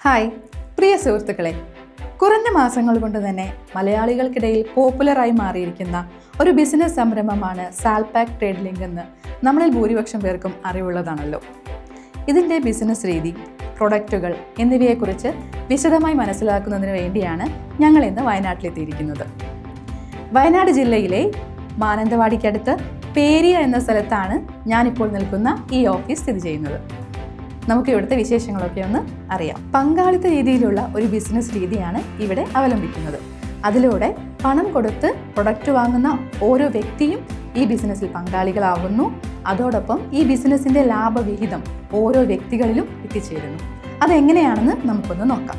Hi പ്രിയ സുഹൃത്തുക്കളെ, കുറഞ്ഞ മാസങ്ങൾ കൊണ്ട് തന്നെ മലയാളികൾക്കിടയിൽ പോപ്പുലറായി മാറിയിരിക്കുന്ന ഒരു ബിസിനസ് സംരംഭമാണ് സാൽപാക് ട്രേഡ് ലിങ്ക് എന്ന് നമ്മളിൽ ഭൂരിപക്ഷം പേർക്കും അറിവുള്ളതാണല്ലോ. ഇതിൻ്റെ ബിസിനസ് രീതി, പ്രൊഡക്റ്റുകൾ എന്നിവയെക്കുറിച്ച് വിശദമായി മനസ്സിലാക്കുന്നതിന് വേണ്ടിയാണ് ഞങ്ങൾ ഇന്ന് വയനാട്ടിലെത്തിയിരിക്കുന്നത്. വയനാട് ജില്ലയിലെ മാനന്തവാടിക്കടുത്ത് പേരിയ എന്ന സ്ഥലത്താണ് ഞാനിപ്പോൾ നിൽക്കുന്ന ഈ ഓഫീസ് സ്ഥിതി ചെയ്യുന്നത്. നമുക്ക് ഇവിടുത്തെ വിശേഷങ്ങളൊക്കെ ഒന്ന് അറിയാം. പങ്കാളിത്ത രീതിയിലുള്ള ഒരു ബിസിനസ് രീതിയാണ് ഇവിടെ അവലംബിക്കുന്നത്. അതിലൂടെ പണം കൊടുത്ത് പ്രൊഡക്റ്റ് വാങ്ങുന്ന ഓരോ വ്യക്തിയും ഈ ബിസിനസ്സിൽ പങ്കാളികളാവുന്നു. അതോടൊപ്പം ഈ ബിസിനസ്സിൻ്റെ ലാഭവിഹിതം ഓരോ വ്യക്തികളിലും എത്തിച്ചേരുന്നു. അതെങ്ങനെയാണെന്ന് നമുക്കൊന്ന് നോക്കാം.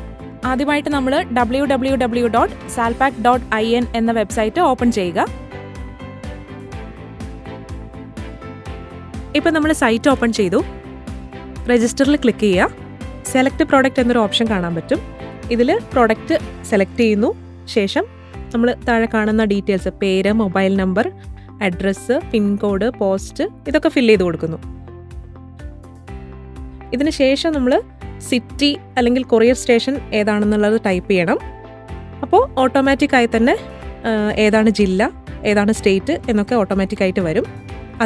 ആദ്യമായിട്ട് നമ്മൾ www.salpak.in എന്ന വെബ്സൈറ്റ് ഓപ്പൺ ചെയ്യുക. ഇപ്പം നമ്മൾ സൈറ്റ് ഓപ്പൺ ചെയ്തു. രജിസ്റ്ററിൽ ക്ലിക്ക് ചെയ്യുക. സെലക്ട് പ്രോഡക്റ്റ് എന്നൊരു ഓപ്ഷൻ കാണാൻ പറ്റും. ഇതിൽ പ്രോഡക്റ്റ് സെലക്ട് ചെയ്യുന്നു. ശേഷം നമ്മൾ താഴെ കാണുന്ന ഡീറ്റെയിൽസ്, പേര്, mobile number, address, pincode, post, ഇതൊക്കെ ഫില്ല് ചെയ്ത് കൊടുക്കുന്നു. ഇതിന് ശേഷം നമ്മൾ സിറ്റി അല്ലെങ്കിൽ കൊറിയർ സ്റ്റേഷൻ ഏതാണെന്നുള്ളത് ടൈപ്പ് ചെയ്യണം. അപ്പോൾ ഓട്ടോമാറ്റിക്കായി തന്നെ ഏതാണ് ജില്ല, ഏതാണ് സ്റ്റേറ്റ് എന്നൊക്കെ ഓട്ടോമാറ്റിക്കായിട്ട് വരും.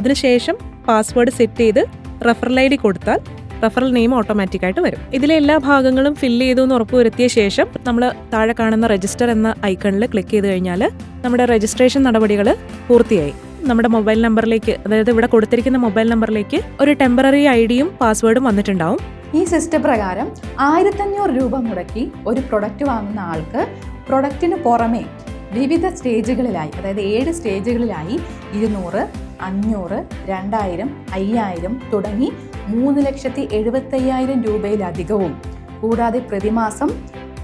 അതിനുശേഷം പാസ്വേഡ് സെറ്റ് ചെയ്ത് റെഫറൽ ID കൊടുത്താൽ റെഫറൽ നെയിം ഓട്ടോമാറ്റിക്കായിട്ട് വരും. ഇതിലെ എല്ലാ ഭാഗങ്ങളും ഫില്ല് ചെയ്തു എന്ന് ഉറപ്പുവരുത്തിയ ശേഷം നമ്മൾ താഴെ കാണുന്ന രജിസ്റ്റർ എന്ന ഐക്കണിൽ ക്ലിക്ക് ചെയ്ത് കഴിഞ്ഞാൽ നമ്മുടെ രജിസ്ട്രേഷൻ നടപടികൾ പൂർത്തിയായി. നമ്മുടെ മൊബൈൽ നമ്പറിലേക്ക്, അതായത് ഇവിടെ കൊടുത്തിരിക്കുന്ന മൊബൈൽ നമ്പറിലേക്ക് ഒരു ടെമ്പററി ID-യും പാസ്വേഡും വന്നിട്ടുണ്ടാവും. ഈ സിസ്റ്റം പ്രകാരം 1500 രൂപ മുടക്കി ഒരു പ്രൊഡക്റ്റ് വാങ്ങുന്ന ആൾക്ക് പ്രൊഡക്റ്റിന് പുറമെ വിവിധ സ്റ്റേജുകളിലായി, അതായത് 7 സ്റ്റേജുകളിലായി 200, 500, 2000, 5000 തുടങ്ങി 3,75,000 രൂപയിലധികവും, കൂടാതെ പ്രതിമാസം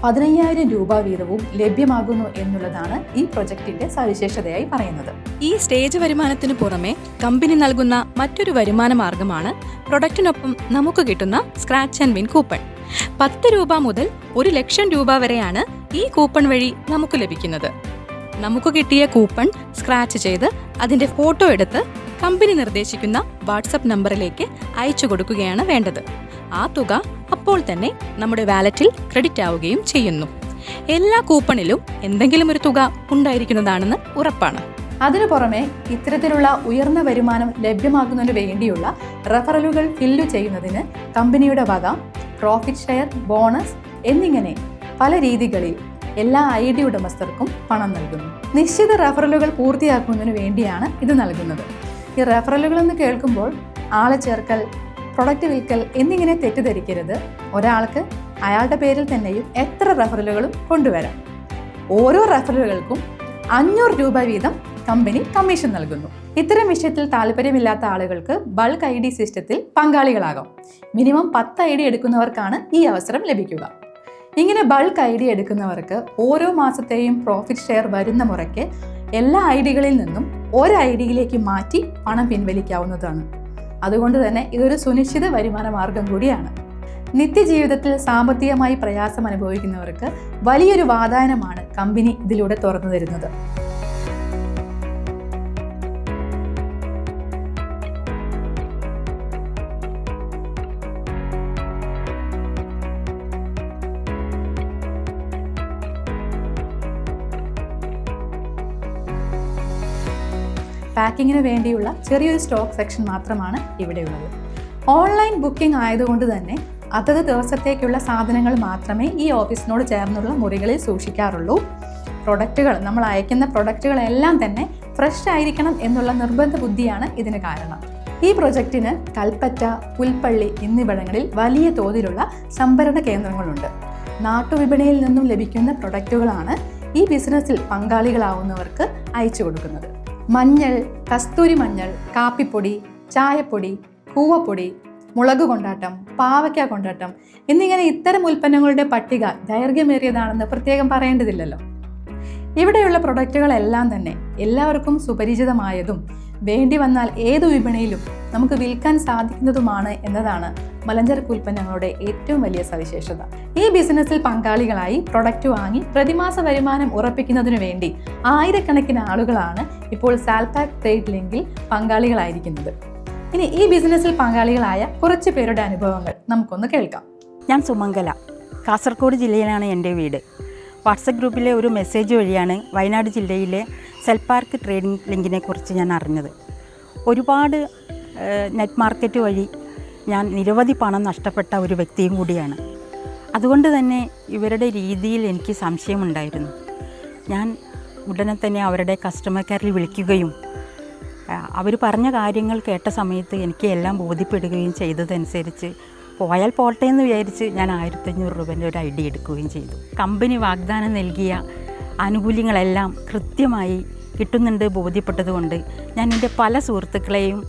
15,000 രൂപ വീതവും ലഭ്യമാകുന്നു എന്നുള്ളതാണ് ഈ പ്രൊജക്ടിന്റെ സവിശേഷതയായി പറയുന്നത്. ഈ സ്റ്റേജ് വരുമാനത്തിന് പുറമെ കമ്പനി നൽകുന്ന മറ്റൊരു വരുമാന മാർഗമാണ് പ്രൊഡക്റ്റിനൊപ്പം നമുക്ക് കിട്ടുന്ന സ്ക്രാച്ച് ആൻഡ് വിൻ കൂപ്പൺ. 10 രൂപ മുതൽ 1,00,000 രൂപ വരെയാണ് ഈ കൂപ്പൺ വഴി നമുക്ക് ലഭിക്കുന്നത്. നമുക്ക് കിട്ടിയ കൂപ്പൺ സ്ക്രാച്ച് ചെയ്ത് അതിന്റെ ഫോട്ടോ എടുത്ത് കമ്പനി നിർദ്ദേശിക്കുന്ന വാട്സപ്പ് നമ്പറിലേക്ക് അയച്ചു കൊടുക്കുകയാണ് വേണ്ടത്. ആ തുക അപ്പോൾ തന്നെ നമ്മുടെ വാലറ്റിൽ ക്രെഡിറ്റ് ആവുകയും ചെയ്യുന്നു. എല്ലാ കൂപ്പണിലും എന്തെങ്കിലും ഒരു തുക ഉണ്ടായിരിക്കുന്നതാണെന്ന് ഉറപ്പാണ്. അതിനു പുറമെ ഇത്തരത്തിലുള്ള ഉയർന്ന വരുമാനം ലഭ്യമാകുന്നതിന് വേണ്ടിയുള്ള റെഫറലുകൾ ഫില്ല് ചെയ്യുന്നതിന് കമ്പനിയുടെ വക പ്രോഫിറ്റ് ഷെയർ, ബോണസ് എന്നിങ്ങനെ പല രീതികളിൽ എല്ലാ ID ഉടമസ്ഥർക്കും പണം നൽകുന്നു. നിശ്ചിത റെഫറലുകൾ പൂർത്തിയാക്കുന്നതിന് വേണ്ടിയാണ് ഇത് നൽകുന്നത്. ഈ റെഫറലുകൾ എന്ന് കേൾക്കുമ്പോൾ ആളെ ചേർക്കൽ, പ്രൊഡക്റ്റ് വിൽക്കൽ എന്നിങ്ങനെ തെറ്റിദ്ധരിക്കരുത്. ഒരാൾക്ക് അയാളുടെ പേരിൽ തന്നെയും എത്ര റെഫറലുകളും കൊണ്ടുവരാം. ഓരോ റെഫറലുകൾക്കും 500 രൂപ വീതം കമ്പനി കമ്മീഷൻ നൽകുന്നു. ഇത്തരം വിഷയത്തിൽ താല്പര്യമില്ലാത്ത ആളുകൾക്ക് ബൾക്ക് ID സിസ്റ്റത്തിൽ പങ്കാളികളാകാം. മിനിമം 10 ID എടുക്കുന്നവർക്കാണ് ഈ അവസരം ലഭിക്കുക. ഇങ്ങനെ ബൾക്ക് ID എടുക്കുന്നവർക്ക് ഓരോ മാസത്തെയും പ്രോഫിറ്റ് ഷെയർ വരുന്ന മുറയ്ക്ക് എല്ലാ ID-കളിൽ നിന്നും ഒരു ID-യിലേക്ക് മാറ്റി പണം പിൻവലിക്കാവുന്നതാണ്. അതുകൊണ്ട് തന്നെ ഇതൊരു സുനിശ്ചിത വരുമാന മാർഗം കൂടിയാണ്. നിത്യജീവിതത്തിൽ സാമ്പത്തികമായി പ്രയാസം അനുഭവിക്കുന്നവർക്ക് വലിയൊരു വാതായനമാണ് കമ്പനി ഇതിലൂടെ തുറന്നു തരുന്നത്. പാക്കിങ്ങിന് വേണ്ടിയുള്ള ചെറിയൊരു സ്റ്റോക്ക് സെക്ഷൻ മാത്രമാണ് ഇവിടെയുള്ളത്. ഓൺലൈൻ ബുക്കിംഗ് ആയതുകൊണ്ട് തന്നെ അതത് ദിവസത്തേക്കുള്ള സാധനങ്ങൾ മാത്രമേ ഈ ഓഫീസിനോട് ചേർന്നുള്ള മുറികളിൽ സൂക്ഷിക്കാറുള്ളൂ. പ്രൊഡക്റ്റുകൾ, നമ്മൾ അയക്കുന്ന പ്രൊഡക്റ്റുകളെല്ലാം തന്നെ ഫ്രഷ് ആയിരിക്കണം എന്നുള്ള നിർബന്ധ ബുദ്ധിയാണ് ഇതിന് കാരണം. ഈ പ്രൊജക്റ്റിന് കൽപ്പറ്റ, പുൽപ്പള്ളി എന്നിവിടങ്ങളിൽ വലിയ തോതിലുള്ള സംഭരണ കേന്ദ്രങ്ങളുണ്ട്. നാട്ടുവിപണിയിൽ നിന്നും ലഭിക്കുന്ന പ്രൊഡക്റ്റുകളാണ് ഈ ബിസിനസ്സിൽ പങ്കാളികളാവുന്നവർക്ക് അയച്ചു കൊടുക്കുന്നത്. മഞ്ഞൾ, കസ്തൂരി മഞ്ഞൾ, കാപ്പിപ്പൊടി, ചായപ്പൊടി, കൂവപ്പൊടി, മുളക് കൊണ്ടാട്ടം, പാവയ്ക്ക കൊണ്ടാട്ടം എന്നിങ്ങനെ ഇത്തരം ഉൽപ്പന്നങ്ങളുടെ പട്ടിക ദൈർഘ്യമേറിയതാണെന്ന് പ്രത്യേകം പറയേണ്ടതില്ലല്ലോ. ഇവിടെയുള്ള പ്രൊഡക്റ്റുകളെല്ലാം തന്നെ എല്ലാവർക്കും സുപരിചിതമായതും വേണ്ടി വന്നാൽ ഏതു വിപണിയിലും നമുക്ക് വിൽക്കാൻ സാധിക്കുന്നതുമാണ് എന്നതാണ് മലഞ്ചരക്ക് ഉൽപ്പന്നങ്ങളുടെ ഏറ്റവും വലിയ സവിശേഷത. ഈ ബിസിനസ്സിൽ പങ്കാളികളായി പ്രൊഡക്റ്റ് വാങ്ങി പ്രതിമാസ വരുമാനം ഉറപ്പിക്കുന്നതിനു വേണ്ടി ആയിരക്കണക്കിന് ആളുകളാണ് ഇപ്പോൾ സാൽപാക് ട്രേഡ് ലിങ്കിൽ പങ്കാളികളായിരിക്കുന്നത്. ഇനി ഈ ബിസിനസ്സിൽ പങ്കാളികളായ കുറച്ച് പേരുടെ അനുഭവങ്ങൾ നമുക്കൊന്ന് കേൾക്കാം. ഞാൻ സുമംഗല. കാസർഗോഡ് ജില്ലയിലാണ് എൻ്റെ വീട്. വാട്സപ്പ് ഗ്രൂപ്പിലെ ഒരു മെസ്സേജ് വഴിയാണ് വയനാട് ജില്ലയിലെ സെൽപാർക്ക് ട്രേഡിംഗ് ലിങ്കിനെ കുറിച്ച് ഞാൻ അറിഞ്ഞത്. ഒരുപാട് നെറ്റ് മാർക്കറ്റ് വഴി ഞാൻ നിരവധി പണം നഷ്ടപ്പെട്ട ഒരു വ്യക്തിയും കൂടിയാണ്. അതുകൊണ്ട് തന്നെ ഇവരുടെ രീതിയിൽ എനിക്ക് സംശയമുണ്ടായിരുന്നു. ഞാൻ ഉടനെ തന്നെ അവരുടെ കസ്റ്റമർ കെയറിൽ വിളിക്കുകയും അവർ പറഞ്ഞ കാര്യങ്ങൾ കേട്ട സമയത്ത് എനിക്ക് എല്ലാം ബോധ്യപ്പെടുകയും ചെയ്തതനുസരിച്ച് പോയാൽ പോട്ടെ എന്ന് വിചാരിച്ച് ഞാൻ 1500 രൂപേൻ്റെ ഒരു ഐ ഡി എടുക്കുകയും ചെയ്തു. കമ്പനി വാഗ്ദാനം നൽകിയ ആനുകൂല്യങ്ങളെല്ലാം കൃത്യമായി കിട്ടുന്നുണ്ട് ബോധ്യപ്പെട്ടതുകൊണ്ട് ഞാൻ എൻ്റെ പല സുഹൃത്തുക്കളെയും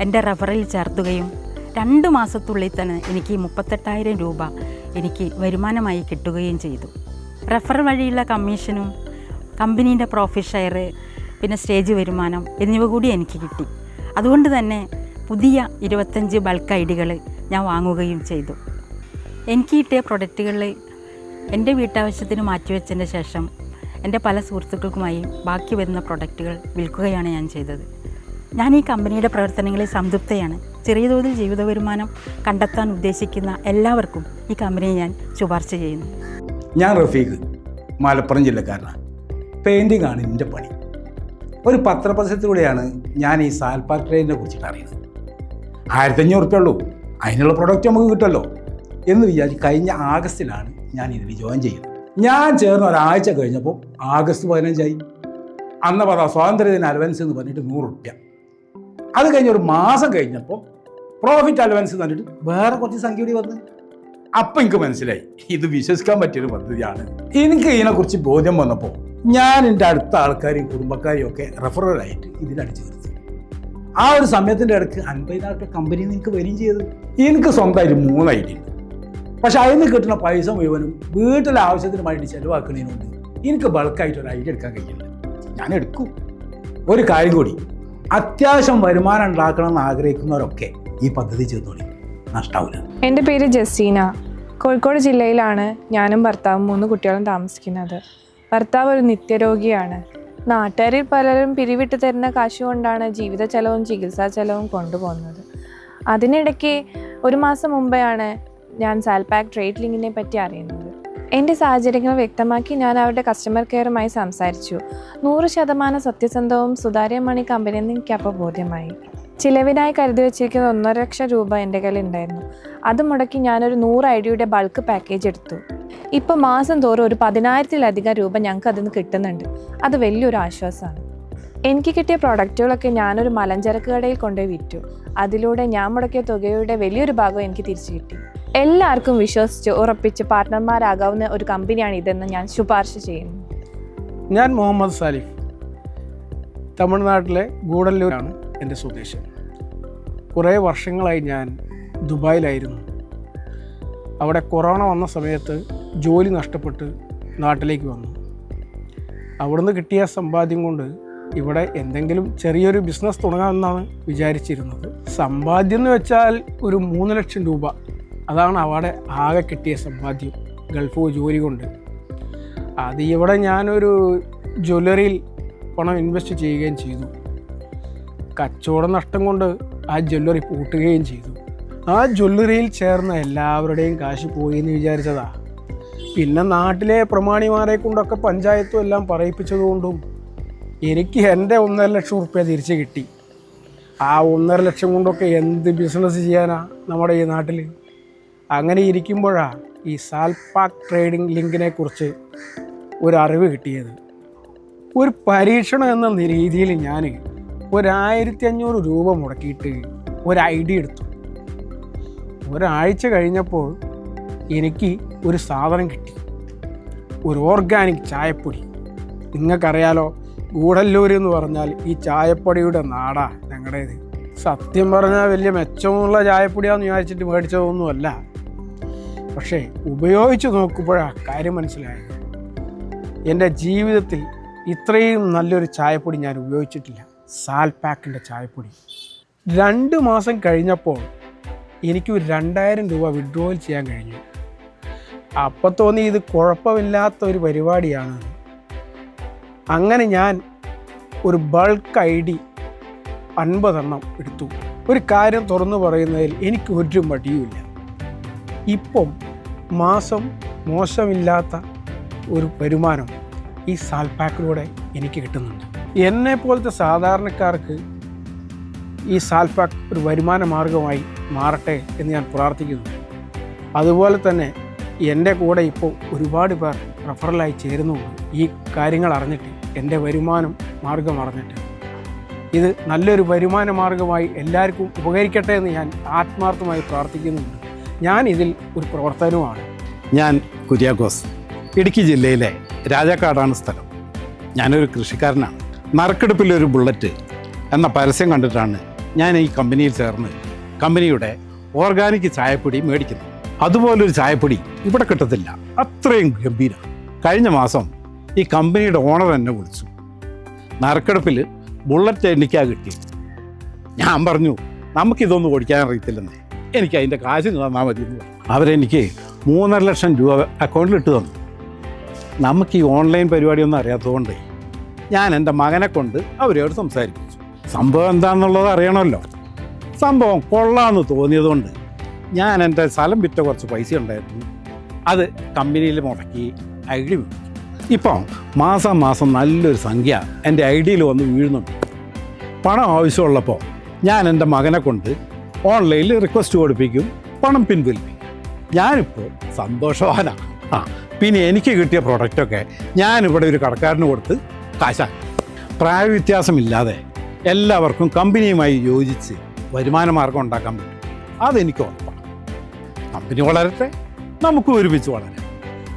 എൻ്റെ റെഫറിൽ ചേർത്തുകയും 2 മാസത്തുള്ളിൽ തന്നെ എനിക്ക് 38,000 രൂപ എനിക്ക് വരുമാനമായി കിട്ടുകയും ചെയ്തു. റെഫർ വഴിയുള്ള കമ്മീഷനും കമ്പനീൻ്റെ പ്രോഫിറ്റ് ഷെയർ പിന്നെ സ്റ്റേജ് വരുമാനം എന്നിവ കൂടി എനിക്ക് കിട്ടി. അതുകൊണ്ട് തന്നെ പുതിയ 25 ബൾക്ക് ഐ ഡികൾ ഞാൻ വാങ്ങുകയും ചെയ്തു. എനിക്ക് കിട്ടിയ പ്രൊഡക്റ്റുകളിൽ എൻ്റെ വീട്ടാവശ്യത്തിന് മാറ്റിവെച്ചതിന് ശേഷം എൻ്റെ പല സുഹൃത്തുക്കൾക്കുമായി ബാക്കി വരുന്ന പ്രൊഡക്റ്റുകൾ വിൽക്കുകയാണ് ഞാൻ ചെയ്തത്. ഞാൻ ഈ കമ്പനിയുടെ പ്രവർത്തനങ്ങളിൽ സംതൃപ്തയാണ്. ചെറിയ തോതിൽ ജീവിത വരുമാനം കണ്ടെത്താൻ ഉദ്ദേശിക്കുന്ന എല്ലാവർക്കും ഈ കമ്പനിയെ ഞാൻ ശുപാർശ ചെയ്യുന്നു. ഞാൻ റഫീഖ്, മലപ്പുറം ജില്ലക്കാരനാണ്. പെയിൻറ്റിംഗ് ആണ് എൻ്റെ പണി. ഒരു പത്രപരസ്യത്തിലൂടെയാണ് ഞാൻ ഈ സാൽപാർക്ക് ട്രേഡിനെ കുറിച്ചിട്ട് അറിയുന്നത്. 1500 ഉറുപ്പ്യ ഉള്ളൂ, അതിനുള്ള പ്രൊഡക്റ്റ് നമുക്ക് കിട്ടുമല്ലോ എന്ന് വിചാരിച്ച് കഴിഞ്ഞ ആഗസ്റ്റിലാണ് ഞാൻ ഇതിൽ ജോയിൻ ചെയ്യുന്നത്. ഞാൻ ചേർന്ന് ഒരാഴ്ച കഴിഞ്ഞപ്പോൾ ആഗസ്റ്റ് 15 അന്ന് പറയാം സ്വാതന്ത്ര്യദിന അലവൻസ് എന്ന് പറഞ്ഞിട്ട് 100 ഉറുപ്പ്യ. അത് കഴിഞ്ഞ് ഒരു മാസം കഴിഞ്ഞപ്പോൾ പ്രോഫിറ്റ് അലവൻസ് എന്ന് പറഞ്ഞിട്ട് വേറെ കുറച്ച് സംഖ്യ കൂടി വന്ന്. അപ്പം എനിക്ക് മനസ്സിലായി ഇത് വിശ്വസിക്കാൻ പറ്റിയൊരു പദ്ധതിയാണ്. എനിക്ക് ഇതിനെക്കുറിച്ച് ബോധ്യം വന്നപ്പോൾ ഞാൻ എൻ്റെ അടുത്ത ആൾക്കാരെയും കുടുംബക്കാരെയും ഒക്കെ റെഫറലായിട്ട് ഇതിലടിച്ചു നിർത്തി. ആ ഒരു സമയത്തിൻ്റെ ഇടയ്ക്ക് 50,000 കമ്പനിയിൽ നിന്ന് എനിക്ക് വരികയും ചെയ്തത്. എനിക്ക് സ്വന്തമായിട്ട് 3 ഐ ഡി ഉണ്ട്. പക്ഷെ അതിൽ നിന്ന് കിട്ടുന്ന പൈസ മുഴുവനും വീട്ടിലെ ആവശ്യത്തിന് വേണ്ടി ചിലവാക്കുന്നതിനുണ്ട് എനിക്ക് ബൾക്കായിട്ട് ഒരു ഐ ഡി എടുക്കാൻ കഴിയില്ല. ഞാൻ എടുക്കും. ഒരു കാര്യം കൂടി, അത്യാവശ്യം വരുമാനം ഉണ്ടാക്കണമെന്ന് ആഗ്രഹിക്കുന്നവരൊക്കെ ഈ പദ്ധതി ചെയ്തോളി, നഷ്ടാവില്ല. എൻ്റെ പേര് ജസീന. കോഴിക്കോട് ജില്ലയിലാണ് ഞാനും ഭർത്താവും 3 കുട്ടികളും താമസിക്കുന്നത്. ഭർത്താവ് ഒരു നിത്യരോഗിയാണ്. നാട്ടുകാരിൽ പലരും പിരിവിട്ട് തരുന്ന കാശ് കൊണ്ടാണ് ജീവിത ചെലവും ചികിത്സാ ചെലവും കൊണ്ടുപോകുന്നത്. അതിനിടയ്ക്ക് 1 മാസം മുമ്പെയാണ് ഞാൻ സാൽപാക്ക് ട്രേഡ് ലിങ്കിനെ പറ്റി അറിയുന്നത്. എൻ്റെ സാഹചര്യങ്ങൾ വ്യക്തമാക്കി ഞാൻ അവരുടെ കസ്റ്റമർ കെയറുമായി സംസാരിച്ചു. 100% സത്യസന്ധവും സുതാര്യമാണ് ഈ കമ്പനിയെന്ന് എനിക്കപ്പോൾ ബോധ്യമായി. ചിലവിനായി കരുതി വെച്ചിരിക്കുന്ന 1.5 ലക്ഷം രൂപ എൻ്റെ കയ്യിൽ ഉണ്ടായിരുന്നു. അത് മുടക്കി ഞാനൊരു 100 ഐ ഡിയുടെ ബൾക്ക് പാക്കേജ് എടുത്തു. ഇപ്പോൾ മാസം തോറും ഒരു 10,000-ലധികം രൂപ ഞങ്ങൾക്ക് അതിൽ നിന്ന് കിട്ടുന്നുണ്ട്. അത് വലിയൊരു ആശ്വാസമാണ്. എനിക്ക് കിട്ടിയ പ്രൊഡക്റ്റുകളൊക്കെ ഞാനൊരു മലഞ്ചരക്ക് കടയിൽ കൊണ്ടുപോയി വിറ്റു. അതിലൂടെ ഞാൻ മുടക്കിയ തുകയുടെ വലിയൊരു ഭാഗം എനിക്ക് തിരിച്ചു കിട്ടി. എല്ലാവർക്കും വിശ്വസിച്ച് ഉറപ്പിച്ച് പാർട്ട്ണർമാരാകാവുന്ന ഒരു കമ്പനിയാണ് ഇതെന്ന് ഞാൻ ശുപാർശ ചെയ്യുന്നു. ഞാൻ മുഹമ്മദ് സാലിഫ്, തമിഴ്നാട്ടിലെ ഗൂഡല്ലൂരാണ് എൻ്റെ സ്വദേശം. കുറേ വർഷങ്ങളായി ഞാൻ ദുബായിലായിരുന്നു. അവിടെ കൊറോണ വന്ന സമയത്ത് ജോലി നഷ്ടപ്പെട്ട് നാട്ടിലേക്ക് വന്നു. അവിടുന്ന് കിട്ടിയ സമ്പാദ്യം കൊണ്ട് ഇവിടെ എന്തെങ്കിലും ചെറിയൊരു ബിസിനസ് തുടങ്ങാമെന്നാണ് വിചാരിച്ചിരുന്നത്. സമ്പാദ്യം എന്ന് വെച്ചാൽ ഒരു 3 ലക്ഷം രൂപ, അതാണ് അവിടെ ആകെ കിട്ടിയ സമ്പാദ്യം ഗൾഫ് ജോലി കൊണ്ട്. അത് ഇവിടെ ഞാനൊരു ജ്വല്ലറിയിൽ പണം ഇൻവെസ്റ്റ് ചെയ്യുകയും ചെയ്തു. കച്ചവട നഷ്ടം കൊണ്ട് ആ ജ്വല്ലറി പൂട്ടുകയും ചെയ്തു. ആ ജ്വല്ലറിയിൽ ചേർന്ന എല്ലാവരുടെയും കാശ് പോയി എന്ന് വിചാരിച്ചതാ. പിന്നെ നാട്ടിലെ പ്രമാണിമാരെ കൊണ്ടൊക്കെ പഞ്ചായത്തും എല്ലാം പറയിപ്പിച്ചതുകൊണ്ടും എനിക്ക് എൻ്റെ 1.5 ലക്ഷം ഉറുപ്പ്യ തിരിച്ച് കിട്ടി. ആ 1.5 ലക്ഷം കൊണ്ടൊക്കെ എന്ത് ബിസിനസ് ചെയ്യാനാ നമ്മുടെ ഈ നാട്ടിൽ? അങ്ങനെ ഇരിക്കുമ്പോഴാണ് ഈ സാൽപാക്ക് ട്രേഡിംഗ് ലിങ്കിനെ കുറിച്ച് ഒരു അറിവ് കിട്ടിയത്. ഒരു പരീക്ഷണം എന്ന രീതിയിൽ ഞാൻ 1,500 രൂപ മുടക്കിയിട്ട് ഒരു ഐ ഡി എടുത്തു. ഒരാഴ്ച കഴിഞ്ഞപ്പോൾ എനിക്ക് ഒരു സാധനം കിട്ടി, ഒരു ഓർഗാനിക് ചായപ്പൊടി. നിങ്ങൾക്കറിയാലോ, ഗൂഡല്ലൂർ എന്ന് പറഞ്ഞാൽ ഈ ചായപ്പൊടിയുടെ നാടാ ഞങ്ങളുടേത്. സത്യം പറഞ്ഞാൽ വലിയ മെച്ചമുള്ള ചായപ്പൊടിയാണെന്ന് വിചാരിച്ചിട്ട് മേടിച്ചതൊന്നുമല്ല. പക്ഷേ ഉപയോഗിച്ച് നോക്കുമ്പോഴാണ് കാര്യം മനസ്സിലായത്. എൻ്റെ ജീവിതത്തിൽ ഇത്രയും നല്ലൊരു ചായപ്പൊടി ഞാൻ ഉപയോഗിച്ചിട്ടില്ല. സാൽപാക്കിൻ്റെ ചായപ്പൊടി. 2 മാസം കഴിഞ്ഞപ്പോൾ എനിക്ക് ഒരു 2,000 രൂപ വിഡ്രോവൽ ചെയ്യാൻ കഴിഞ്ഞു. അപ്പം തോന്നി ഇത് കുഴപ്പമില്ലാത്ത ഒരു പരിപാടിയാണ്. അങ്ങനെ ഞാൻ ഒരു ബൾക്ക് ഐ ഡി 50 എണ്ണം എടുത്തു. ഒരു കാര്യം തുറന്നു പറയുന്നതിൽ എനിക്ക് ഒരു മടിയുമില്ല. ഇപ്പം മാസം മോശമില്ലാത്ത ഒരു വരുമാനം ഈ സാൽപാക്കിലൂടെ എനിക്ക് കിട്ടുന്നുണ്ട്. എന്നെപ്പോലത്തെ സാധാരണക്കാർക്ക് ഈ സാൽപാക്ക് ഒരു വരുമാന മാർഗമായി മാറട്ടെ എന്ന് ഞാൻ പ്രാർത്ഥിക്കുന്നു. അതുപോലെ തന്നെ എൻ്റെ കൂടെ ഇപ്പോൾ ഒരുപാട് പേർ റെഫറലായി ചേരുന്നുണ്ട്. ഈ കാര്യങ്ങൾ അറിഞ്ഞിട്ട്, എൻ്റെ വരുമാനം മാർഗം അറിഞ്ഞിട്ട് ഇത് നല്ലൊരു വരുമാന മാർഗമായി എല്ലാവർക്കും ഉപകരിക്കട്ടെ എന്ന് ഞാൻ ആത്മാർത്ഥമായി പ്രാർത്ഥിക്കുന്നുണ്ട്. ഞാൻ ഇതിൽ ഒരു പ്രവർത്തനവുമാണ്. ഞാൻ കുര്യാക്കോസ്, ഇടുക്കി ജില്ലയിലെ രാജാക്കാടാണ് സ്ഥലം. ഞാനൊരു കൃഷിക്കാരനാണ്. നറുക്കെടുപ്പിലൊരു ബുള്ളറ്റ് എന്ന പരസ്യം കണ്ടിട്ടാണ് ഞാൻ ഈ കമ്പനിയിൽ ചേർന്ന് കമ്പനിയുടെ ഓർഗാനിക് ചായപ്പൊടി മേടിക്കുന്നത്. അതുപോലൊരു ചായപ്പൊടി ഇവിടെ കിട്ടത്തില്ല, അത്രയും ഗംഭീരം. കഴിഞ്ഞ മാസം ഈ കമ്പനിയുടെ ഓണർ എന്നെ വിളിച്ചു. നറുക്കെടുപ്പിൽ ബുള്ളറ്റ് എനിക്കാണ് കിട്ടിയത്. ഞാൻ പറഞ്ഞു, നമുക്കിതൊന്നും ഓടിക്കാൻ അറിയത്തില്ലെന്നേ, എനിക്ക് അതിൻ്റെ കാശ് തന്നാൽ മതി എന്ന് പറഞ്ഞു. അവരെനിക്ക് 3.5 ലക്ഷം രൂപ അക്കൗണ്ടിൽ ഇട്ട് തന്നു. നമുക്ക് ഈ ഓൺലൈൻ പരിപാടിയൊന്നും അറിയാത്തതുകൊണ്ട് ഞാൻ എൻ്റെ മകനെ കൊണ്ട് അവരോട് സംസാരിപ്പിച്ചു. സംഭവം എന്താണെന്നുള്ളത് അറിയണമല്ലോ. സംഭവം കൊള്ളാമെന്ന് തോന്നിയതുകൊണ്ട് ഞാൻ എൻ്റെ സ്ഥലം വിറ്റ കുറച്ച് പൈസ ഉണ്ടായിരുന്നു, അത് കമ്പനിയിൽ മുടക്കി ഐ ഡി മേടിച്ചു. ഇപ്പം മാസം നല്ലൊരു സംഖ്യ എൻ്റെ ഐ ഡിയിൽ വന്ന് വീഴുന്നുണ്ട്. പണം ആവശ്യമുള്ളപ്പോൾ ഞാൻ എൻ്റെ മകനെ കൊണ്ട് ഓൺലൈനിൽ റിക്വസ്റ്റ് കൊടുപ്പിക്കും, പണം പിൻവലിപ്പിക്കും. ഞാനിപ്പോൾ സന്തോഷവാനാണ്. പിന്നെ എനിക്ക് കിട്ടിയ പ്രൊഡക്റ്റൊക്കെ ഞാനിവിടെ ഒരു കടക്കാരന് കൊടുത്ത് കാശാക്കി. പ്രായവ്യത്യാസമില്ലാതെ എല്ലാവർക്കും കമ്പനിയുമായി യോജിച്ച് വരുമാന മാർഗം ഉണ്ടാക്കാൻ പറ്റും. അതെനിക്ക് ഉറപ്പാണ്. കമ്പനി വളരട്ടെ, നമുക്ക് ഒരുമിച്ച് വളരാം.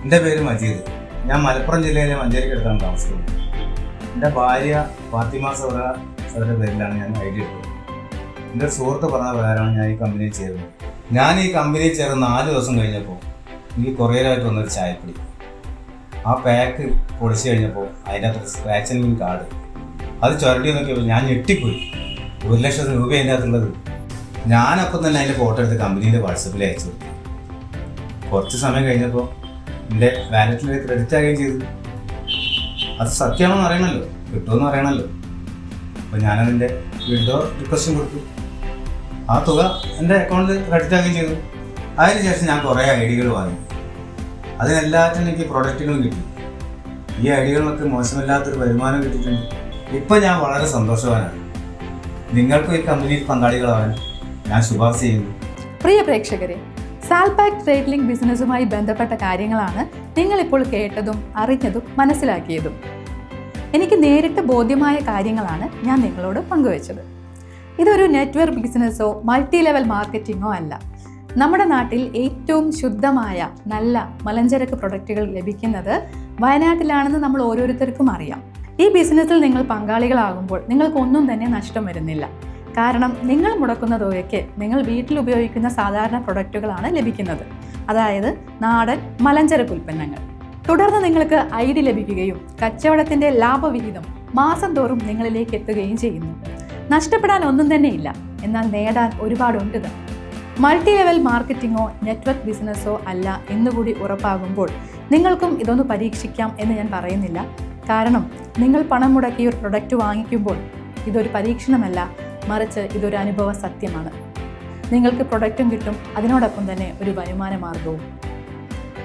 എൻ്റെ പേര് മജീദ്. ഞാൻ മലപ്പുറം ജില്ലയിലെ മഞ്ചേരിക്കടുത്താണ് താമസിക്കുന്നത്. എൻ്റെ ഭാര്യ ഫാത്തിമ സൗദയുടെ പേരിലാണ് ഞാൻ ഐ ഡി എടുത്തത്. എൻ്റെ ഒരു സുഹൃത്ത് പറഞ്ഞ പ്രകാരമാണ് ഞാൻ ഈ കമ്പനിയിൽ ചേരുന്നത്. ഞാൻ ഈ കമ്പനിയിൽ ചേർന്ന് 4 ദിവസം കഴിഞ്ഞപ്പോൾ എനിക്ക് കൊറിയറായിട്ട് വന്നൊരു ചായപ്പൊടി. ആ പാക്ക് പൊളിച്ച് കഴിഞ്ഞപ്പോൾ അതിനകത്തൊരു സ്ക്രാച്ച് ആൻഡ് വിൻ കാർഡ്, അത് ചുരണ്ടി നോക്കിയപ്പോൾ ഞാൻ ഞെട്ടിപ്പോയി. 1 ലക്ഷം രൂപ അതിൻ്റെ അകത്തുള്ളത്. ഞാനപ്പം തന്നെ അതിൻ്റെ ഫോട്ടോ എടുത്ത് കമ്പനീൻ്റെ വാട്സപ്പിൽ അയച്ചു കൊടുത്തു. കുറച്ച് സമയം കഴിഞ്ഞപ്പോൾ എൻ്റെ വാലറ്റിൽ ക്രെഡിറ്റ് ആകുകയും ചെയ്തു. അത് സത്യമാണെന്ന് അറിയണമല്ലോ, കിട്ടുമെന്ന് അറിയണമല്ലോ. അപ്പോൾ ഞാനതിൻ്റെ വിഡ്രോ റിക്വസ്റ്റും കൊടുത്തു. ആ തുക എൻ്റെ അക്കൗണ്ടിൽ ക്രെഡിറ്റ് ആകുകയും ചെയ്തു. അതിനുശേഷം ഞാൻ കുറേ ഐ ഡികൾ വാങ്ങി. അതിനെല്ലാറ്റിനും എനിക്ക് പ്രൊഡക്റ്റുകളും കിട്ടി. ഈ ഐ ഡികളിലൊക്കെ മോശമില്ലാത്തൊരു വരുമാനം കിട്ടിയിട്ടുണ്ട്. ഇപ്പം ഞാൻ വളരെ സന്തോഷവാനാണ്. നിങ്ങൾക്കും ഈ കമ്പനിയിൽ പങ്കാളികളാവാൻ ഞാൻ ശുപാർശ ചെയ്യുന്നു. പ്രിയ പ്രേക്ഷകരെ, സാൽപാക്ക് ട്രേഡ് ലിങ്ക് ബിസിനസ്സുമായി ബന്ധപ്പെട്ട കാര്യങ്ങളാണ് നിങ്ങളിപ്പോൾ കേട്ടതും അറിഞ്ഞതും മനസ്സിലാക്കിയതും. എനിക്ക് നേരിട്ട് ബോധ്യമായ കാര്യങ്ങളാണ് ഞാൻ നിങ്ങളോട് പങ്കുവച്ചത്. ഇതൊരു നെറ്റ്വർക്ക് ബിസിനസ്സോ മൾട്ടി ലെവൽ മാർക്കറ്റിങ്ങോ അല്ല. നമ്മുടെ നാട്ടിൽ ഏറ്റവും ശുദ്ധമായ നല്ല മലഞ്ചരക്ക് പ്രൊഡക്റ്റുകൾ ലഭിക്കുന്നത് വയനാട്ടിലാണെന്ന് നമ്മൾ ഓരോരുത്തർക്കും അറിയാം. ഈ ബിസിനസ്സിൽ നിങ്ങൾ പങ്കാളികളാകുമ്പോൾ നിങ്ങൾക്കൊന്നും തന്നെ നഷ്ടം വരുന്നില്ല. കാരണം നിങ്ങൾ മുടക്കുന്ന തുകയ്ക്ക് നിങ്ങൾ വീട്ടിൽ ഉപയോഗിക്കുന്ന സാധാരണ പ്രൊഡക്റ്റുകളാണ് ലഭിക്കുന്നത്. അതായത് നാടൻ മലഞ്ചരക്ക് ഉൽപ്പന്നങ്ങൾ. തുടർന്ന് നിങ്ങൾക്ക് ഐ ഡി ലഭിക്കുകയും കച്ചവടത്തിൻ്റെ ലാഭവിഹിതം മാസം തോറും നിങ്ങളിലേക്ക് എത്തുകയും ചെയ്യുന്നു. നഷ്ടപ്പെടാൻ ഒന്നും തന്നെ ഇല്ല, എന്നാൽ നേടാൻ ഒരുപാടുണ്ട്. മൾട്ടി ലെവൽ മാർക്കറ്റിങ്ങോ നെറ്റ്വർക്ക് ബിസിനസ്സോ അല്ല എന്നുകൂടി ഉറപ്പാകുമ്പോൾ നിങ്ങൾക്കും ഇതൊന്ന് പരീക്ഷിക്കാം എന്ന് ഞാൻ പറയുന്നില്ല. കാരണം നിങ്ങൾ പണം മുടക്കി ഒരു പ്രൊഡക്റ്റ് വാങ്ങിക്കുമ്പോൾ ഇതൊരു പരീക്ഷണമല്ല, മറിച്ച് ഇതൊരു അനുഭവ സത്യമാണ്. നിങ്ങൾക്ക് പ്രൊഡക്റ്റും കിട്ടും, അതിനോടൊപ്പം തന്നെ ഒരു വരുമാന മാർഗവും.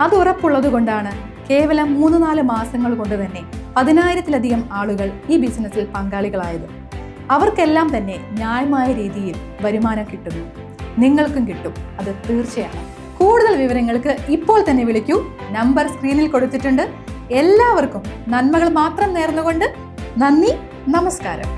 അത് ഉറപ്പുള്ളത് കൊണ്ടാണ് കേവലം 3-4 മാസങ്ങൾ കൊണ്ട് തന്നെ 10,000-ലധികം ആളുകൾ ഈ ബിസിനസ്സിൽ പങ്കാളികളായത്. അവർക്കെല്ലാം തന്നെ ന്യായമായ രീതിയിൽ വരുമാനം കിട്ടുന്നു. നിങ്ങൾക്കും കിട്ടും, അത് തീർച്ചയാണ്. കൂടുതൽ വിവരങ്ങൾക്ക് ഇപ്പോൾ തന്നെ വിളിക്കൂ. നമ്പർ സ്ക്രീനിൽ കൊടുത്തിട്ടുണ്ട്. എല്ലാവർക്കും നന്മകൾ മാത്രം നേർന്നുകൊണ്ട് നന്ദി, നമസ്കാരം.